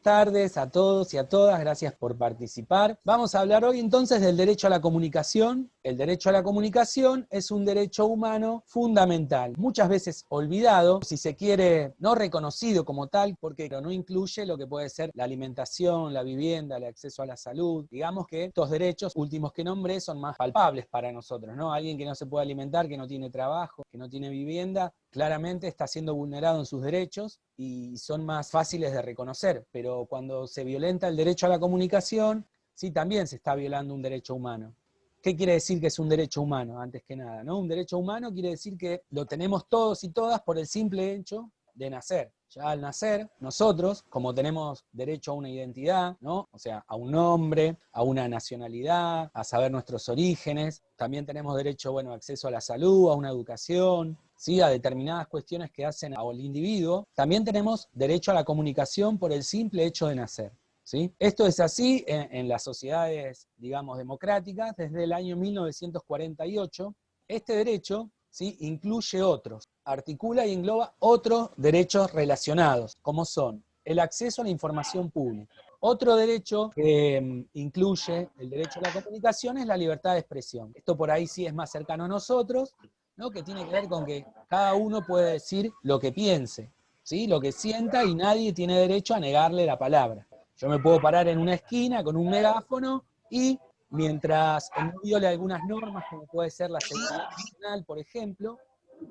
tardes a todos y a todas, gracias por participar. Vamos a hablar hoy entonces del derecho a la comunicación. El derecho a la comunicación es un derecho humano fundamental, muchas veces olvidado, si se quiere, no reconocido como tal, porque no incluye lo que puede ser la alimentación, la vivienda, el acceso a la salud. Digamos que estos derechos últimos que nombré son más palpables para nosotros, ¿no? Alguien que no se puede alimentar, que no tiene trabajo, que no tiene vivienda, claramente está siendo vulnerado en sus derechos y son más fáciles de reconocer, pero cuando se violenta el derecho a la comunicación, sí, también se está violando un derecho humano. ¿Qué quiere decir que es un derecho humano, antes que nada, ¿no? Un derecho humano quiere decir que lo tenemos todos y todas por el simple hecho de nacer. Ya al nacer, nosotros, como tenemos derecho a una identidad, ¿no? O sea, a un nombre, a una nacionalidad, a saber nuestros orígenes, también tenemos derecho, bueno, a acceso a la salud, a una educación, ¿sí? A determinadas cuestiones que hacen al individuo. También tenemos derecho a la comunicación por el simple hecho de nacer. ¿Sí? Esto es así en las sociedades, digamos, democráticas desde el año 1948. Este derecho, ¿sí?, incluye otros, articula y engloba otros derechos relacionados, como son el acceso a la información pública. Otro derecho que incluye el derecho a la comunicación es la libertad de expresión. Esto por ahí sí es más cercano a nosotros, ¿no? Que tiene que ver con que cada uno puede decir lo que piense, ¿sí?, lo que sienta, y nadie tiene derecho a negarle la palabra. Yo me puedo parar en una esquina con un megáfono y mientras no viole algunas normas, como puede ser la seguridad nacional, por ejemplo,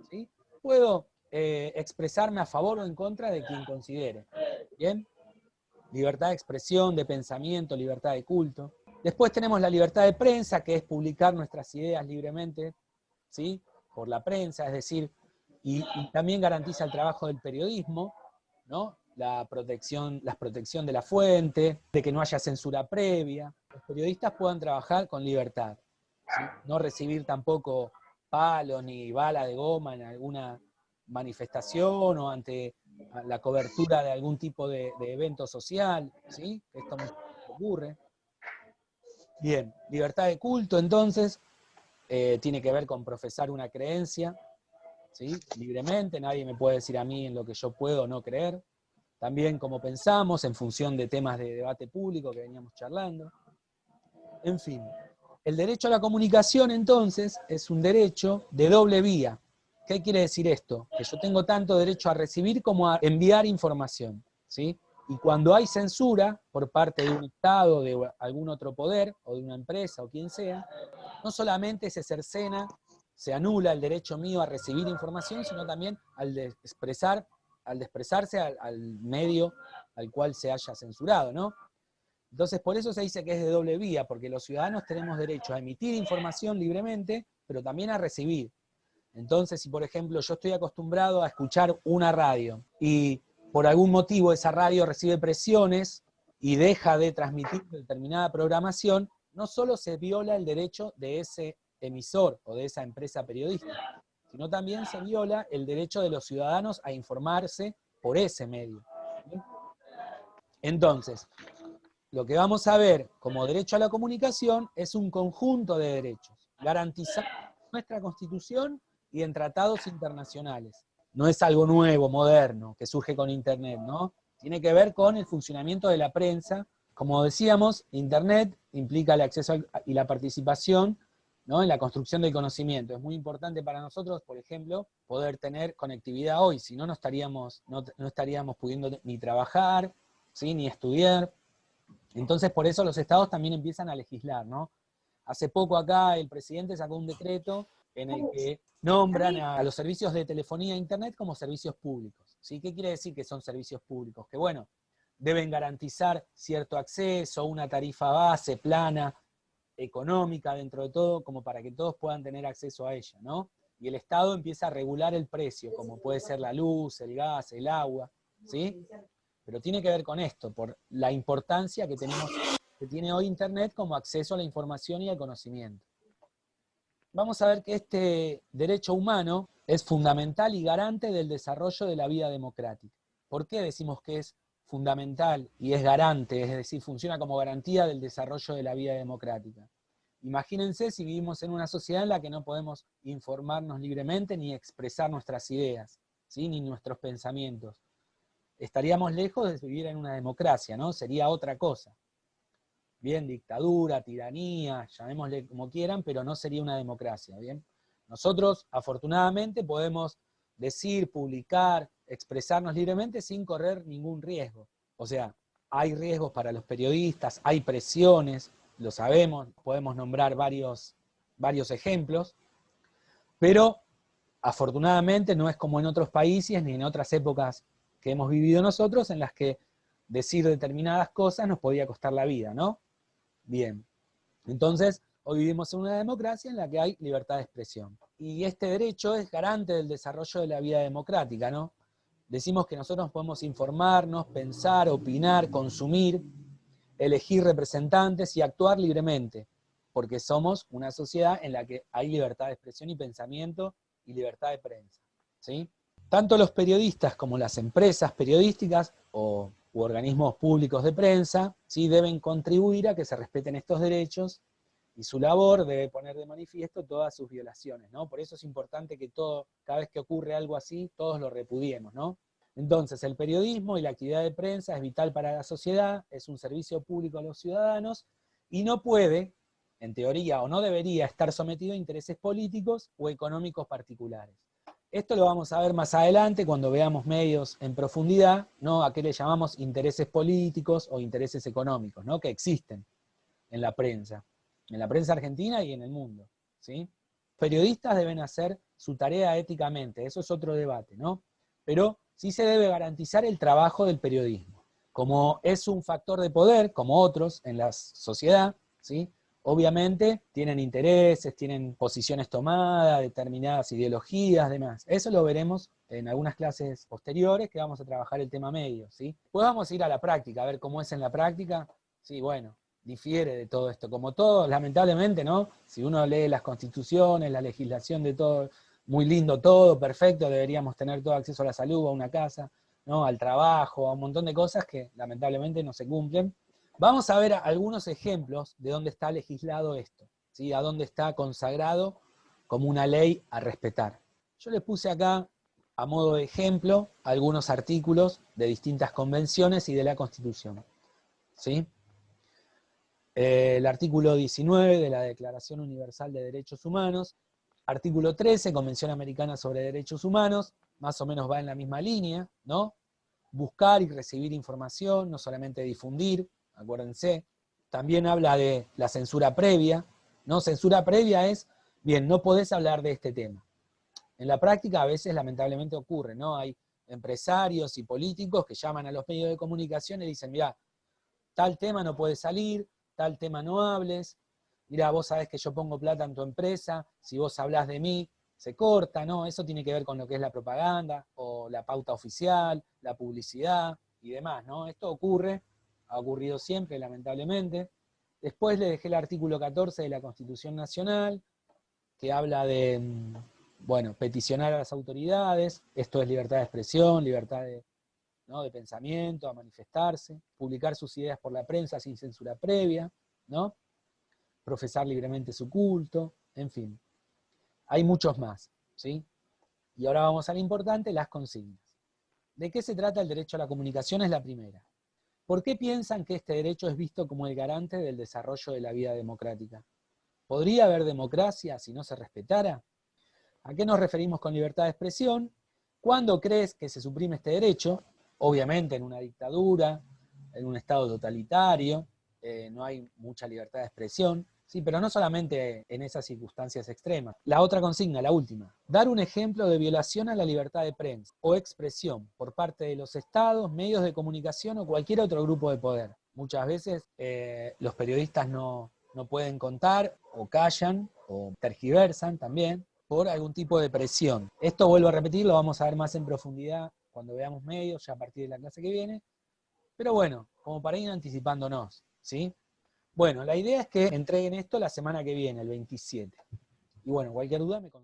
¿sí?, puedo expresarme a favor o en contra de quien considere. ¿Bien? Libertad de expresión, de pensamiento, libertad de culto. Después tenemos la libertad de prensa, que es publicar nuestras ideas libremente, ¿sí?, por la prensa, es decir, y también garantiza el trabajo del periodismo, ¿no? La protección de la fuente, de que no haya censura previa. Los periodistas puedan trabajar con libertad, ¿sí? No recibir tampoco palos ni bala de goma en alguna manifestación o ante la cobertura de algún tipo de evento social, ¿sí? Esto ocurre. Bien, libertad de culto entonces tiene que ver con profesar una creencia, ¿sí?, libremente, nadie me puede decir a mí en lo que yo puedo o no creer. También como pensamos, en función de temas de debate público que veníamos charlando. En fin, el derecho a la comunicación entonces es un derecho de doble vía. ¿Qué quiere decir esto? Que yo tengo tanto derecho a recibir como a enviar información, ¿sí? Y cuando hay censura por parte de un Estado, de algún otro poder, o de una empresa, o quien sea, no solamente se cercena, se anula el derecho mío a recibir información, sino también al de expresarse al medio al cual se haya censurado, ¿no? Entonces, por eso se dice que es de doble vía, porque los ciudadanos tenemos derecho a emitir información libremente, pero también a recibir. Entonces, si por ejemplo yo estoy acostumbrado a escuchar una radio y por algún motivo esa radio recibe presiones y deja de transmitir determinada programación, no solo se viola el derecho de ese emisor o de esa empresa periodística, sino también se viola el derecho de los ciudadanos a informarse por ese medio. Entonces, lo que vamos a ver como derecho a la comunicación es un conjunto de derechos, garantizados en nuestra Constitución y en tratados internacionales. No es algo nuevo, moderno, que surge con Internet, ¿no? Tiene que ver con el funcionamiento de la prensa. Como decíamos, Internet implica el acceso y la participación, ¿no?, en la construcción del conocimiento. Es muy importante para nosotros, por ejemplo, poder tener conectividad hoy, si no, no estaríamos pudiendo ni trabajar, ¿sí?, ni estudiar. Entonces, por eso los estados también empiezan a legislar, ¿no? Hace poco acá el presidente sacó un decreto en el que nombran a los servicios de telefonía e internet como servicios públicos, ¿sí? ¿Qué quiere decir que son servicios públicos? Que, bueno, deben garantizar cierto acceso, una tarifa base, plana, económica dentro de todo, como para que todos puedan tener acceso a ella, ¿no? Y el Estado empieza a regular el precio, como puede ser la luz, el gas, el agua, ¿sí? Pero tiene que ver con esto, por la importancia que tiene hoy Internet como acceso a la información y al conocimiento. Vamos a ver que este derecho humano es fundamental y garante del desarrollo de la vida democrática. ¿Por qué decimos que es fundamental y es garante, es decir, funciona como garantía del desarrollo de la vida democrática? Imagínense si vivimos en una sociedad en la que no podemos informarnos libremente ni expresar nuestras ideas, ¿sí?, ni nuestros pensamientos. estaríamos lejos de vivir en una democracia, ¿no? Sería otra cosa. Bien, dictadura, tiranía, llamémosle como quieran, pero no sería una democracia, ¿bien? Nosotros, afortunadamente, podemos decir, publicar, expresarnos libremente sin correr ningún riesgo. O sea, hay riesgos para los periodistas, hay presiones, lo sabemos, podemos nombrar varios ejemplos, pero afortunadamente no es como en otros países ni en otras épocas que hemos vivido nosotros en las que decir determinadas cosas nos podía costar la vida, ¿no? Bien, entonces hoy vivimos en una democracia en la que hay libertad de expresión. Y este derecho es garante del desarrollo de la vida democrática, ¿no? Decimos que nosotros podemos informarnos, pensar, opinar, consumir, elegir representantes y actuar libremente, porque somos una sociedad en la que hay libertad de expresión y pensamiento y libertad de prensa, ¿sí? Tanto los periodistas como las empresas periodísticas u organismos públicos de prensa, ¿sí?, deben contribuir a que se respeten estos derechos y su labor debe poner de manifiesto todas sus violaciones, ¿no? Por eso es importante que cada vez que ocurre algo así, todos lo repudiemos, ¿no? Entonces, el periodismo y la actividad de prensa es vital para la sociedad, es un servicio público a los ciudadanos y no puede, en teoría, o no debería estar sometido a intereses políticos o económicos particulares. Esto lo vamos a ver más adelante cuando veamos medios en profundidad, ¿no? A qué le llamamos intereses políticos o intereses económicos, ¿no? Que existen en la prensa argentina y en el mundo, ¿sí? Periodistas deben hacer su tarea éticamente, eso es otro debate, ¿no? Pero sí se debe garantizar el trabajo del periodismo. Como es un factor de poder, como otros en la sociedad, ¿sí?, obviamente tienen intereses, tienen posiciones tomadas, determinadas ideologías, demás. Eso lo veremos en algunas clases posteriores que vamos a trabajar el tema medios, ¿sí? Pues vamos a ir a la práctica, a ver cómo es en la práctica. Sí, bueno, difiere de todo esto. Como todo, lamentablemente, ¿no? Si uno lee las constituciones, la legislación de todo, muy lindo todo, perfecto, deberíamos tener todo acceso a la salud, a una casa, ¿no?, al trabajo, a un montón de cosas que lamentablemente no se cumplen. Vamos a ver algunos ejemplos de dónde está legislado esto, ¿sí?, a dónde está consagrado como una ley a respetar. Yo les puse acá, a modo de ejemplo, algunos artículos de distintas convenciones y de la Constitución, ¿sí? El artículo 19 de la Declaración Universal de Derechos Humanos, artículo 13, Convención Americana sobre Derechos Humanos, más o menos va en la misma línea, ¿no? Buscar y recibir información, no solamente difundir, acuérdense. También habla de la censura previa, ¿no? Censura previa es, bien, no podés hablar de este tema. En la práctica a veces lamentablemente ocurre, ¿no? Hay empresarios y políticos que llaman a los medios de comunicación y dicen, mirá, tal tema no puede salir, tal tema no hables, mirá, vos sabés que yo pongo plata en tu empresa, si vos hablás de mí, se corta, ¿no? Eso tiene que ver con lo que es la propaganda, o la pauta oficial, la publicidad y demás, ¿no? Esto ocurre, ha ocurrido siempre, lamentablemente. Después le dejé el artículo 14 de la Constitución Nacional, que habla de, bueno, peticionar a las autoridades, esto es libertad de expresión, libertad de, ¿no?, de pensamiento, a manifestarse, publicar sus ideas por la prensa sin censura previa, ¿no?, profesar libremente su culto, en fin. Hay muchos más, ¿sí? Y ahora vamos a lo importante, las consignas. ¿De qué se trata el derecho a la comunicación? Es la primera. ¿Por qué piensan que este derecho es visto como el garante del desarrollo de la vida democrática? ¿Podría haber democracia si no se respetara? ¿A qué nos referimos con libertad de expresión? ¿Cuándo crees que se suprime este derecho? Obviamente en una dictadura, en un estado totalitario, no hay mucha libertad de expresión, sí, pero no solamente en esas circunstancias extremas. La otra consigna, la última, dar un ejemplo de violación a la libertad de prensa o expresión por parte de los estados, medios de comunicación o cualquier otro grupo de poder. Muchas veces los periodistas no pueden contar o callan o tergiversan también por algún tipo de presión. Esto, vuelvo a repetir, lo vamos a ver más en profundidad cuando veamos medios, ya a partir de la clase que viene, pero bueno, como para ir anticipándonos, ¿sí? Bueno, la idea es que entreguen esto la semana que viene, el 27. Y bueno, cualquier duda me consultan.